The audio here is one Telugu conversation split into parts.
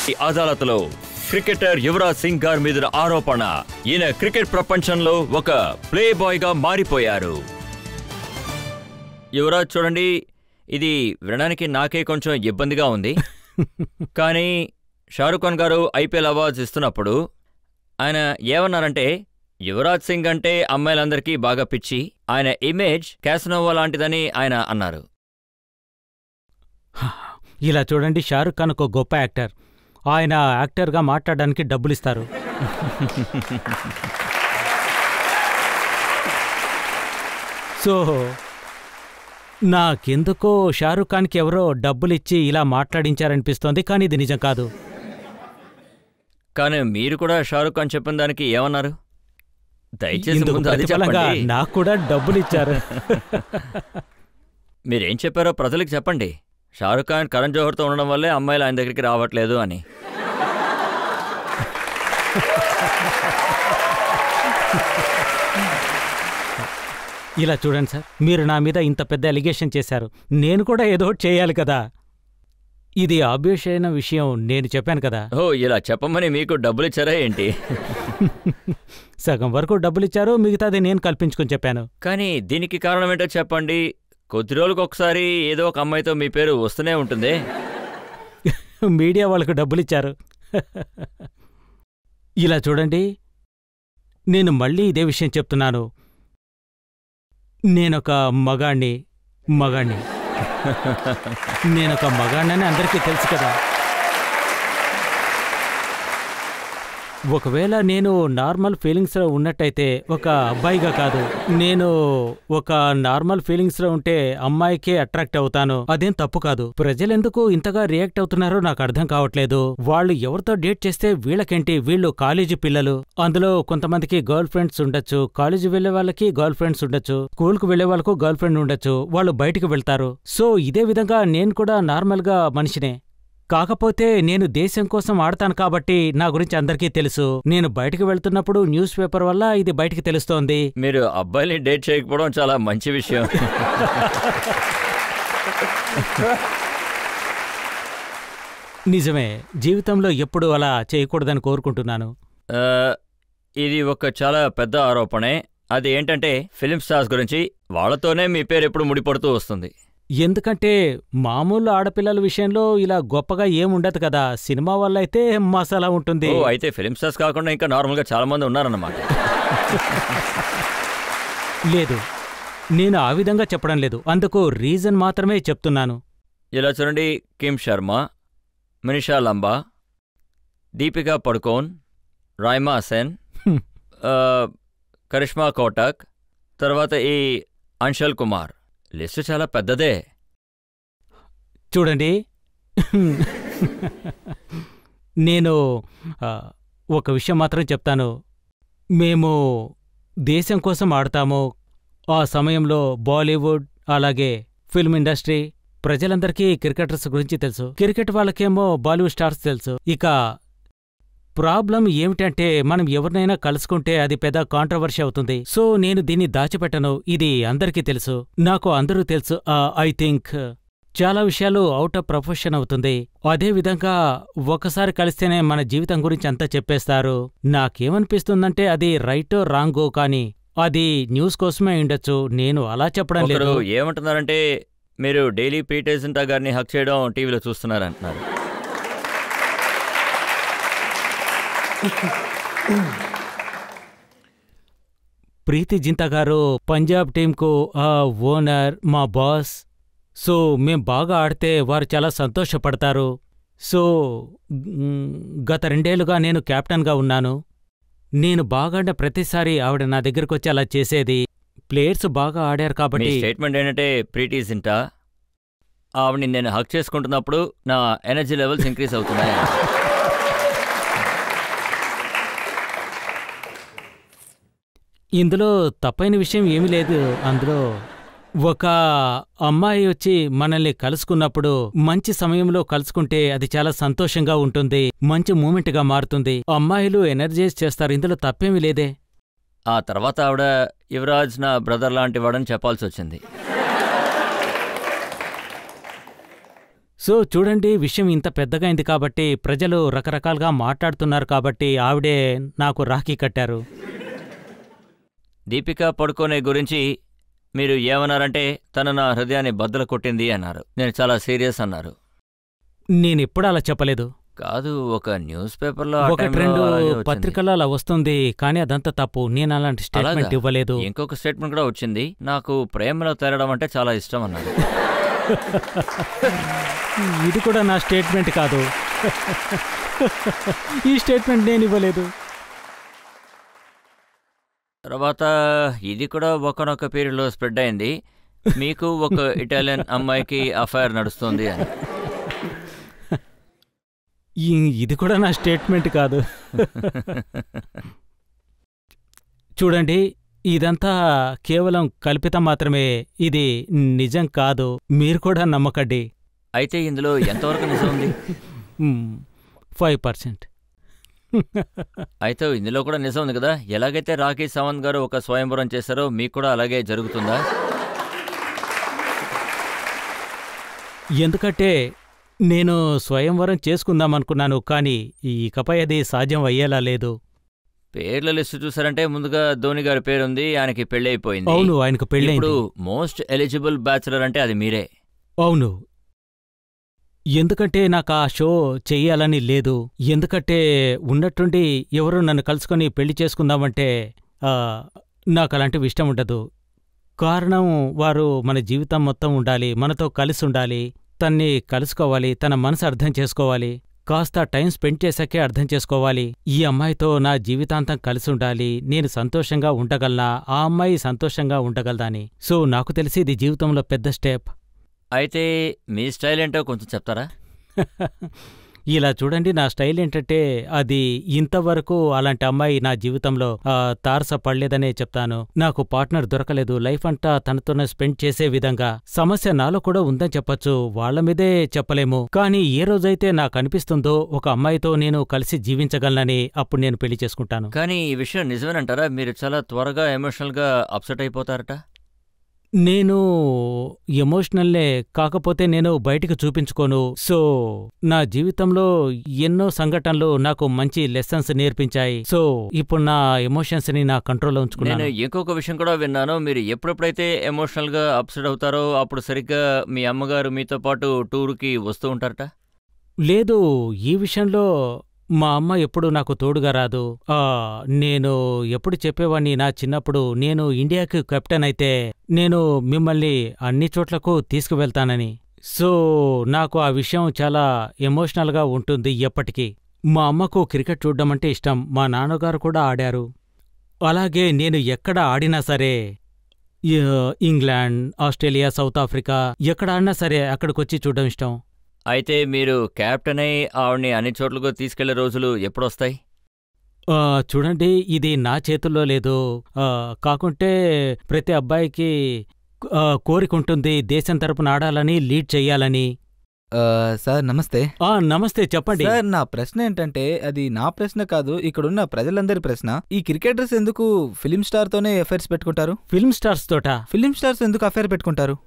ఈ అదాలత్లో క్రికెటర్ యువరాజ్ సింగ్ గారి మీద ఆరోపణ. ఈయన క్రికెట్ ప్రపంచంలో ఒక ప్లే బాయ్ గా మారిపోయారు. యువరాజ్ చూడండి, ఇది వినడానికి నాకే కొంచెం ఇబ్బందిగా ఉంది. కానీ షారుఖ్ ఖాన్ గారు ఐపీఎల్ అవార్డ్స్ ఇస్తున్నప్పుడు ఆయన ఏమన్నారంటే, యువరాజ్ సింగ్ అంటే అమ్మాయిలందరికీ బాగా పిచ్చి, ఆయన ఇమేజ్ క్యాసనోవా లాంటిదని ఆయన అన్నారు. ఇలా చూడండి, షారుఖ్ ఖాన్ ఒక గొప్ప యాక్టర్. ఆయన యాక్టర్గా మాట్లాడడానికి డబ్బులిస్తారు. సో నాకెందుకో షారుఖ్ ఖాన్కి ఎవరో డబ్బులిచ్చి ఇలా మాట్లాడించారనిపిస్తోంది, కానీ ఇది నిజం కాదు. కానీ మీరు కూడా షారుఖ్ ఖాన్ చెప్పిన దానికి ఏమన్నారు? దయచేసి ముందు అది చెప్పండి. నాకు కూడా డబ్బులిచ్చారు. మీరేం చెప్పారో ప్రజలకు చెప్పండి. షారుఖ్ ఖాన్ కరణ్ జోహర్తో ఉండడం వల్లే అమ్మాయిలు ఆయన దగ్గరికి రావట్లేదు అని. ఇలా చూడండి సార్, మీరు నా మీద ఇంత పెద్ద ఎలిగేషన్ చేశారు, నేను కూడా ఏదో చేయాలి కదా. ఇది ఆబ్వియస్ అయిన విషయం, నేను చెప్పాను కదా. ఓ, ఇలా చెప్పమని మీకు డబ్బులు ఇచ్చారా ఏంటి? సగం వరకు డబ్బులిచ్చారు, మిగతాది నేను కల్పించుకొని చెప్పాను. కానీ దీనికి కారణం ఏంటో చెప్పండి. కొద్ది రోజులకు ఒకసారి ఏదో ఒక అమ్మాయితో మీ పేరు వస్తూనే ఉంటుంది. మీడియా వాళ్ళకు డబ్బులిచ్చారు. ఇలా చూడండి, నేను మళ్ళీ ఇదే విషయం చెప్తున్నాను. నేనొక మగాణ్ణి. నేనొక మగాణ్ణని అందరికీ తెలుసు కదా. ఒకవేళ నేను నార్మల్ ఫీలింగ్స్లో ఉన్నట్టయితే, ఒక అబ్బాయిగా కాదు, నేను ఒక నార్మల్ ఫీలింగ్స్లో ఉంటే అమ్మాయికే అట్రాక్ట్ అవుతాను. అదేం తప్పు కాదు. ప్రజలెందుకు ఇంతగా రియాక్ట్ అవుతున్నారో నాకు అర్థం కావట్లేదు. వాళ్ళు ఎవరితో డేట్ చేస్తే వీళ్ళకేంటి, వీళ్ళు కాలేజీ పిల్లలు. అందులో కొంతమందికి గర్ల్ ఫ్రెండ్స్ ఉండొచ్చు, కాలేజీ వెళ్లే వాళ్ళకి గర్ల్ ఫ్రెండ్స్ ఉండొచ్చు, స్కూల్కు వెళ్లే వాళ్ళకు గర్ల్ ఫ్రెండ్ ఉండొచ్చు, వాళ్ళు బయటికి వెళ్తారు. సో ఇదే విధంగా నేను కూడా నార్మల్గా మనిషినే. కాకపోతే నేను దేశం కోసం ఆడతాను కాబట్టి నా గురించి అందరికీ తెలుసు. నేను బయటకు వెళ్తున్నప్పుడు న్యూస్ పేపర్ వల్ల ఇది బయటికి తెలుస్తోంది. మీరు అబ్బాయిని డేట్ చేయకపోవడం చాలా మంచి విషయం. నిజమే, జీవితంలో ఎప్పుడు అలా చేయకూడదని కోరుకుంటున్నాను. ఇది ఒక చాలా పెద్ద ఆరోపణే. అది ఏంటంటే ఫిలిం స్టార్స్ గురించి. వాళ్ళతోనే మీ పేరు ఎప్పుడు ముడిపడుతూ వస్తుంది. ఎందుకంటే మామూలు ఆడపిల్లల విషయంలో ఇలా గొప్పగా ఏముండదు కదా. సినిమా వల్ల అయితే మసాలా ఉంటుంది. అయితే ఫిలిం స్టార్స్ కాకుండా ఇంకా నార్మల్గా చాలా మంది ఉన్నారన్నమాట. లేదు, నేను ఆ విధంగా చెప్పడం లేదు. అందుకు రీజన్ మాత్రమే చెప్తున్నాను. ఇలా చూడండి, కిమ్ శర్మ, మినిషా లంబా, దీపికా పడుకోన్, రాయ్మా సెన్, కరిష్మా కోటక్, తర్వాత ఈ అంశల్ కుమార్. లిస్టు చాలా పెద్దదే. చూడండి, నేను ఒక విషయం మాత్రం చెప్తాను. మేము దేశం కోసం ఆడతాము. ఆ సమయంలో బాలీవుడ్, అలాగే ఫిల్మ్ ఇండస్ట్రీ, ప్రజలందరికీ క్రికెటర్స్ గురించి తెలుసు. క్రికెట్ వాళ్ళకేమో బాలీవుడ్ స్టార్స్ తెలుసు. ఇక ప్రాబ్లం ఏమిటంటే, మనం ఎవరినైనా కలుసుకుంటే అది పెద్ద కాంట్రవర్షీ అవుతుంది. సో నేను దీన్ని దాచిపెట్టను. ఇది అందరికీ తెలుసు, నాకు అందరూ తెలుసు. ఐ థింక్ చాలా విషయాలు అవుట్ ఆఫ్ ప్రొఫెషన్ అవుతుంది. అదేవిధంగా ఒకసారి కలిస్తేనే మన జీవితం గురించి అంతా చెప్పేస్తారు. నాకేమనిపిస్తుందంటే అది రైటో రాంగో, కానీ అది న్యూస్ కోసమే ఉండొచ్చు. నేను అలా చెప్పడం లేదు. ఏమంటున్నారంటే, మీరు డైలీ పీటర్ జింటా గారిని హక్ చేయడం టీవీలో చూస్తున్నారంటున్నారు. ప్రీతి జింతా గారు పంజాబ్ టీంకు ఓనర్, మా బాస్. సో మేం బాగా ఆడితే వారు చాలా సంతోషపడతారు. సో గత 2 ఏళ్లుగా నేను కెప్టెన్గా ఉన్నాను. నేను బాగా ఆడిన ప్రతిసారి ఆవిడ నా దగ్గరకొచ్చి అలా చేసేది. ప్లేయర్స్ బాగా ఆడారు కాబట్టి. స్టేట్మెంట్ ఏంటంటే, ప్రీతి జింటా ఆవిడని నేను హక్ చేసుకుంటున్నప్పుడు నా ఎనర్జీ లెవెల్స్ ఇంక్రీజ్ అవుతున్నాయి. ఇందులో తప్పైన విషయం ఏమీ లేదు. అందులో ఒక అమ్మాయి వచ్చి మనల్ని కలుసుకున్నప్పుడు మంచి సమయంలో కలుసుకుంటే అది చాలా సంతోషంగా ఉంటుంది, మంచి మూమెంట్గా మారుతుంది. అమ్మాయిలు ఎనర్జైజ్ చేస్తారు, ఇందులో తప్పేమీ లేదే. ఆ తర్వాత ఆవిడ యువరాజ్ నా బ్రదర్ లాంటి వాడని చెప్పాల్సి వచ్చింది. సో చూడండి, విషయం ఇంత పెద్దగా అయింది కాబట్టి, ప్రజలు రకరకాలుగా మాట్లాడుతున్నారు కాబట్టి ఆవిడే నాకు రాఖీ కట్టారు. దీపికా పడుకోనే గురించి మీరు ఏమన్నారంటే, తను నా హృదయాన్ని బద్దలు కొట్టింది అన్నారు. నేను చాలా సీరియస్ అన్నారు. నేనెప్పుడు అలా చెప్పలేదు. కాదు, ఒక న్యూస్ పేపర్లో ఒకటి రెండు పత్రికల్లో అలా వస్తుంది, కానీ అదంతా తప్పు. నేను అలాంటి స్టేట్మెంట్ ఇవ్వలేదు. ఇంకొక స్టేట్మెంట్ కూడా వచ్చింది, నాకు ప్రేమలో తేలడం అంటే చాలా ఇష్టం అన్నారు. ఇది కూడా నా స్టేట్మెంట్ కాదు. ఈ స్టేట్మెంట్ నేను ఇవ్వలేదు. తర్వాత ఇది కూడా ఒకనొక పీరియడ్లో స్ప్రెడ్ అయింది, మీకు ఒక ఇటాలియన్ అమ్మాయికి అఫైర్ నడుస్తుంది అని. ఇది కూడా నా స్టేట్మెంట్ కాదు. చూడండి, ఇదంతా కేవలం కల్పితం మాత్రమే. ఇది నిజం కాదు. మీరు కూడా నమ్మకండి. అయితే ఇందులో ఎంతవరకు నిజం ఉంది? 5%. అయితే ఇందులో కూడా నిజం ఉంది కదా. ఎలాగైతే రాఖీ సావంత్ గారు ఒక స్వయంవరం చేశారో మీకు కూడా అలాగే జరుగుతుందా? ఎందుకంటే నేను స్వయంవరం చేసుకుందామనుకున్నాను, కానీ ఇకపై అది సాధ్యం అయ్యేలా లేదు. పేర్ల లిస్టు చూసారంటే ముందుగా ధోని గారి పేరుంది, ఆయనకి పెళ్లి అయిపోయింది. అవును, ఆయనకు పెళ్లి. ఇప్పుడు మోస్ట్ ఎలిజిబుల్ బ్యాచులర్ అంటే అది మీరే. అవును, ఎందుకంటే నాకు ఆ షో చెయ్యాలని లేదు. ఎందుకంటే ఉన్నట్టుండి ఎవరో నన్ను కలుసుకొని పెళ్లి చేసుకుందామంటే నాకు అలాంటివి ఇష్టం ఉండదు. కారణం, వారు మన జీవితం మొత్తం ఉండాలి, మనతో కలిసి ఉండాలి, తన్ని కలుసుకోవాలి, తన మనసు అర్థం చేసుకోవాలి, కాస్త టైం స్పెండ్ చేశాకే అర్థం చేసుకోవాలి. ఈ అమ్మాయితో నా జీవితాంతం కలిసి ఉండాలి, నేను సంతోషంగా ఉండగలనా, ఆ అమ్మాయి సంతోషంగా ఉండగలదా అని. సో నాకు తెలిసి ఇది జీవితంలో పెద్ద స్టెప్. అయితే మీ స్టైల్ ఏంటో కొంచెం చెప్తారా? ఇలా చూడండి, నా స్టైల్ ఏంటంటే అది ఇంతవరకు అలాంటి అమ్మాయి నా జీవితంలో తారసపడలేదనే చెప్తాను. నాకు పార్ట్నర్ దొరకలేదు. లైఫ్ అంతా తనతోనే స్పెండ్ చేసే విధంగా. సమస్య నాలో కూడా ఉందని చెప్పొచ్చు, వాళ్ల మీదే చెప్పలేము. కానీ ఏ రోజైతే నాకు అనిపిస్తుందో ఒక అమ్మాయితో నేను కలిసి జీవించగలనని, అప్పుడు నేను పెళ్లి చేసుకుంటాను. కానీ ఈ విషయం నిజమేనంటారా? మీరు చాలా త్వరగా ఎమోషనల్గా అప్సెట్ అయిపోతారట. నేను ఎమోషనల్లే, కాకపోతే నేను బయటికి చూపించుకోను. సో నా జీవితంలో ఎన్నో సంఘటనలు నాకు మంచి లెసన్స్ నేర్పించాయి. సో ఇప్పుడు నా ఎమోషన్స్ ని నా కంట్రోల్లో ఉంచుకున్నాను. నేను ఇంకొక విషయం కూడా విన్నాను, మీరు ఎప్పుడెప్పుడైతే ఎమోషనల్గా అప్సెట్ అవుతారో అప్పుడు సరిగ్గా మీ అమ్మగారు మీతో పాటు టూర్కి వస్తూ ఉంటారట. లేదు, ఈ విషయంలో మా అమ్మ ఎప్పుడు నాకు తోడుగా రాదు. నేను ఎప్పుడు చెప్పేవాణ్ణి, నా చిన్నప్పుడు నేను ఇండియాకి కెప్టెన్ అయితే నేను మిమ్మల్ని అన్ని చోట్లకు తీసుకువెళ్తానని. సో నాకు ఆ విషయం చాలా ఎమోషనల్గా ఉంటుంది ఎప్పటికీ. మా అమ్మకు క్రికెట్ చూడ్డం అంటే ఇష్టం, మా నాన్నగారు కూడా ఆడారు. అలాగే నేను ఎక్కడ ఆడినా సరే, ఇంగ్లాండ్, ఆస్ట్రేలియా, సౌత్ ఆఫ్రికా, ఎక్కడ ఆడినా సరే అక్కడికొచ్చి చూడడం ఇష్టం. అయితే మీరు కెప్టెన్ అయి ఆవిడ్ని అన్ని చోట్లకు తీసుకెళ్లే రోజులు ఎప్పుడొస్తాయి? చూడండి, ఇది నా చేతుల్లో లేదు. కాకుంటే ప్రతి అబ్బాయికి కోరిక ఉంటుంది దేశం తరపున ఆడాలని, లీడ్ చెయ్యాలని. సార్ నమస్తే. నమస్తే, చెప్పండి. సార్ నా ప్రశ్న ఏంటంటే, అది నా ప్రశ్న కాదు, ఇక్కడున్న ప్రజలందరి ప్రశ్న. ఈ క్రికెటర్స్ ఎందుకు ఫిలిం స్టార్ తోనే అఫైర్స్ పెట్టుకుంటారు? ఫిలిం స్టార్స్ తోట? ఫిలిం స్టార్స్ ఎందుకు అఫైర్ పెట్టుకుంటారు?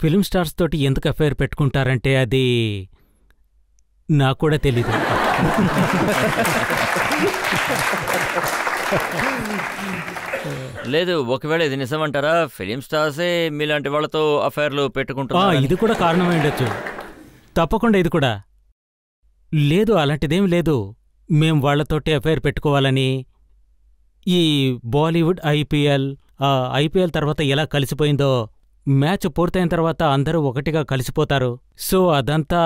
ఫిలిం స్టార్స్ తోటి ఎందుకు అఫైర్ పెట్టుకుంటారంటే అది నాకు కూడా తెలీదు. లేదు, ఒకవేళ ఇది నిజమంటారా? ఫిలిం స్టార్సే మీలాంటి వాళ్ళతో అఫైర్లు పెట్టుకుంటారు. ఇది కూడా కారణమై ఉండొచ్చు, తప్పకుండా. ఇది కూడా లేదు, అలాంటిదేం లేదు. మేం వాళ్లతోటి అఫైర్ పెట్టుకోవాలని. ఈ బాలీవుడ్ ఐపీఎల్ తర్వాత ఎలా కలిసిపోయిందో, మ్యాచ్ పూర్తయిన తర్వాత అందరూ ఒకటిగా కలిసిపోతారు. సో అదంతా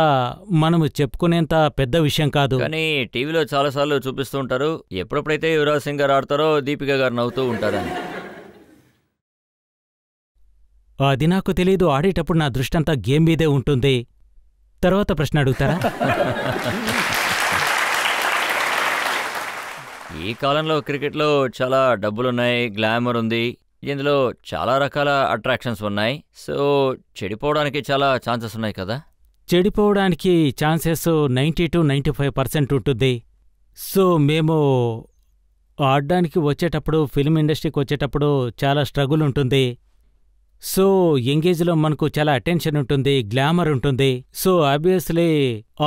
మనము చెప్పుకునేంత పెద్ద విషయం కాదు. కానీ టీవీలో చాలాసార్లు చూపిస్తూ ఉంటారు, ఎప్పుడెప్పుడైతే యువరాజ్ సింగ్ గారు ఆడతారో దీపిక గారు నవ్వుతూ ఉంటారని. అది నాకు తెలీదు. ఆడేటప్పుడు నా దృష్టంతా గేమ్ మీదే ఉంటుంది. తర్వాత ప్రశ్న అడుగుతారా? ఈ కాలంలో క్రికెట్లో చాలా డబ్బులున్నాయి, గ్లామర్ ఉంది, ఇందులో చాలా రకాల అట్రాక్షన్స్ ఉన్నాయి. సో చెడిపోవడానికి చాలా ఛాన్సెస్ ఉన్నాయి కదా? చెడిపోవడానికి ఛాన్సెస్ 90 to 95% ఉంటుంది. సో మేము ఆడడానికి వచ్చేటప్పుడు ఫిల్మ్ ఇండస్ట్రీకి వచ్చేటప్పుడు చాలా స్ట్రగుల్ ఉంటుంది. సో ఎంగేజ్లో మనకు చాలా అటెన్షన్ ఉంటుంది, గ్లామర్ ఉంటుంది. సో ఆబ్వియస్లీ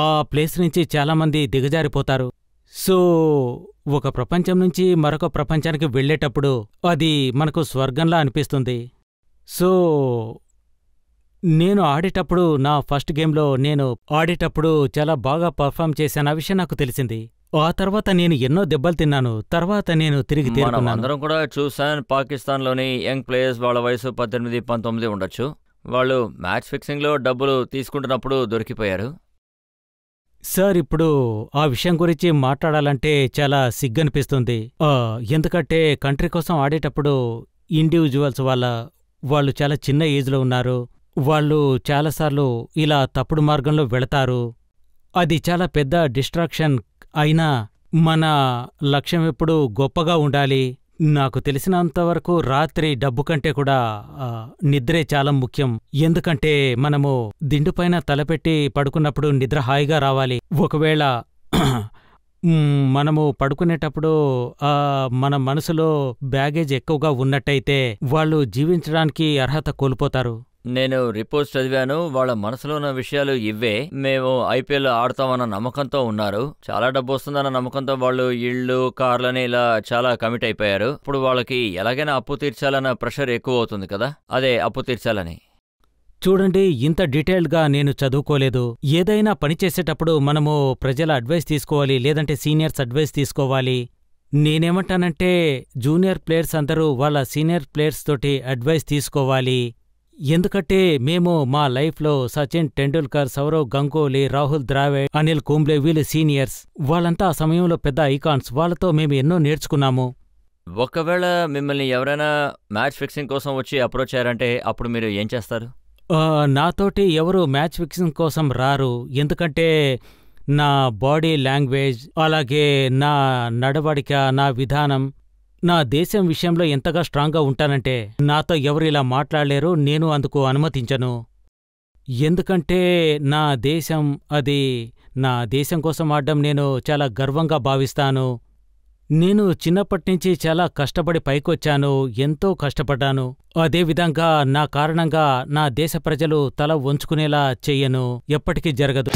ఆ ప్లేస్ నుంచి చాలామంది దిగజారిపోతారు. సో ఒక ప్రపంచం నుంచి మరొక ప్రపంచానికి వెళ్ళేటప్పుడు అది మనకు స్వర్గంలా అనిపిస్తుంది. సో నేను ఆడేటప్పుడు నా ఫస్ట్ గేమ్లో నేను ఆడేటప్పుడు చాలా బాగా పర్ఫామ్ చేశాను. ఆ విషయం నాకు తెలిసింది. ఆ తర్వాత నేను ఎన్నో దెబ్బలు తిన్నాను. తర్వాత నేను తిరిగి మనం తేరుకున్నాను. అందరం కూడా చూసాను, పాకిస్తాన్లోని యంగ్ ప్లేయర్స్ వాళ్ళ వయసు 18, 19 ఉండొచ్చు. వాళ్ళు మ్యాచ్ ఫిక్సింగ్లో డబ్బులు తీసుకుంటున్నప్పుడు దొరికిపోయారు. సార్, ఇప్పుడు ఆ విషయం గురించి మాట్లాడాలంటే చాలా సిగ్గనిపిస్తుంది. ఎందుకంటే కంట్రీ కోసం ఆడేటప్పుడు ఇండివిజువల్స్ వాళ్ళు చాలా చిన్న ఏజ్లో ఉన్నారు. వాళ్ళు చాలాసార్లు ఇలా తప్పుడు మార్గంలో వెళతారు. అది చాలా పెద్ద డిస్ట్రాక్షన్. అయినా మన లక్ష్యం ఎప్పుడు గొప్పగా ఉండాలి. నాకు తెలిసినంతవరకు రాత్రి డబ్బు కంటే కూడా నిద్రే చాలా ముఖ్యం. ఎందుకంటే మనము దిండుపైన తలపెట్టి పడుకున్నప్పుడు నిద్ర హాయిగా రావాలి. ఒకవేళ మనము పడుకునేటప్పుడు మన మనసులో బ్యాగేజ్ ఎక్కువగా ఉన్నట్టయితే వాళ్ళు జీవించడానికి అర్హత కోల్పోతారు. నేను రిపోర్ట్స్ చదివాను, వాళ్ళ మనసులో ఉన్న విషయాలు ఇవే. మేము ఐపీఎల్ ఆడతామన్న నమ్మకంతో ఉన్నారు. చాలా డబ్బు వస్తుందన్న నమ్మకంతో వాళ్ళు ఇళ్ళు, కార్లని ఇలా చాలా కమిట్ అయిపోయారు. ఇప్పుడు వాళ్ళకి ఎలాగైనా అప్పు తీర్చాలన్న ప్రెషర్ ఎక్కువ అవుతుంది కదా, అదే అప్పు తీర్చాలని. చూడండి, ఇంత డీటెయిల్డ్గా నేను చదువుకోలేదు. ఏదైనా పని చేసేటప్పుడు మనము ప్రజల అడ్వైస్ తీసుకోవాలి, లేదంటే సీనియర్స్ అడ్వైస్ తీసుకోవాలి. నేనేమంటానంటే జూనియర్ ప్లేయర్స్ అందరూ వాళ్ళ సీనియర్ ప్లేయర్స్ తోటి అడ్వైస్ తీసుకోవాలి. ఎందుకంటే మేము మా లైఫ్లో సచిన్ టెండూల్కర్, సౌరవ్ గంగూలీ, రాహుల్ ద్రావిడ్, అనిల్ కుంబ్లే వీళ్ళు సీనియర్స్. వాళ్ళంతా ఆ సమయంలో పెద్ద ఐకాన్స్. వాళ్ళతో మేము ఎన్నో నేర్చుకున్నాము. ఒకవేళ మిమ్మల్ని ఎవరైనా మ్యాచ్ ఫిక్సింగ్ కోసం వచ్చి అప్రోచ్ అయ్యారంటే అప్పుడు మీరు ఏం చేస్తారు? నాతోటి ఎవరు మ్యాచ్ ఫిక్సింగ్ కోసం రారు. ఎందుకంటే నా బాడీ లాంగ్వేజ్, అలాగే నా నడవడిక, నా విధానం, నా దేశం విషయంలో ఎంతగా స్ట్రాంగ్గా ఉంటానంటే నాతో ఎవరు ఇలా మాట్లాడలేరు. నేను అందుకు అనుమతించను. ఎందుకంటే నా దేశం, అది నా దేశం కోసం ఆడడం నేను చాలా గర్వంగా భావిస్తాను. నేను చిన్నప్పటినుంచి చాలా కష్టపడి పైకొచ్చాను, ఎంతో కష్టపడ్డాను. అదేవిధంగా నా కారణంగా నా దేశ ప్రజలు తల వంచుకునేలా చెయ్యను, ఎప్పటికీ జరగదు.